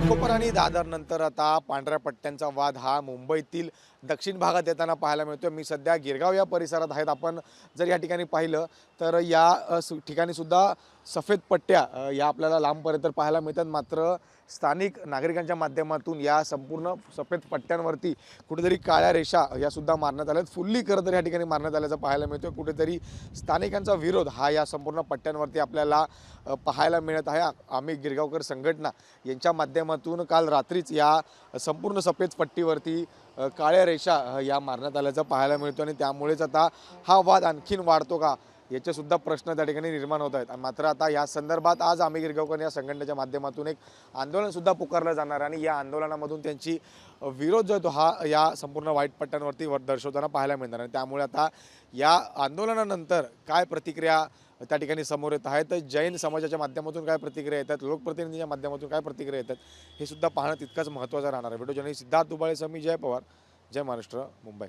घाटकोपर आणि दादर नंतर आता पांढऱ्या पट्ट्यांचा वाद हा मुंबईतील दक्षिण भागात येताना पाहायला मिळतोय। मी सध्या गिरगाव या परिसरात आहेत। आपण जर या ठिकाणी पाहिलं तर या ठिकाणी सुद्धा सफेद पट्ट्या या आपल्याला लांबपर्यंत पाहायला मिळतात। मात्र स्थानिक नागरिकांच्या माध्यमातून या संपूर्ण सफेद पट्ट्यांवरती कुठेतरी काळ्या रेषा या सुद्धा मारण्यात आल्यात। फुल्ली खरं तर या ठिकाणी मारण्यात आल्याचं पाहायला मिळतोय। कुठेतरी स्थानिकांचा विरोध हा या संपूर्ण पट्ट्यांवरती आपल्याला पाहायला मिळत आहे। आम्ही गिरगावकर संघटना यांच्या माध्यमातून काल रात्रीच या संपूर्ण सफेद पट्टीवरती काळ्या रेषा या मारण्यात आल्याचं पाहायला मिळतो आणि त्यामुळेच आता हा वाद आणखीन वाढतो का याचे सुद्धा प्रश्न त्या ठिकाणी निर्माण होत आहेत। मात्र आता या संदर्भात आज आम्ही गिरगावकर या संघटनेच्या माध्यमातून एक आंदोलन सुद्धा पुकारलं जाणार आणि या आंदोलनामधून त्यांची विरोध जो आहे तो हा या संपूर्ण व्हाईट पट्ट्यांवरती दर्शवताना पाहायला मिळणार आहे। त्यामुळे आता या आंदोलनानंतर काय प्रतिक्रिया त्या ठिकाणी समोर येत आहेत, जैन समाजाच्या माध्यमातून काय प्रतिक्रिया येतात, लोकप्रतिनिधींच्या माध्यमातून काय प्रतिक्रिया येतात हे सुद्धा पाहणं तितकंच महत्त्वाचं राहणार आहे। व्हिडिओ जर्नलिस्ट सिद्धार्थ दुबाळे, मी जय पवार, जय महाराष्ट्र, मुंबई।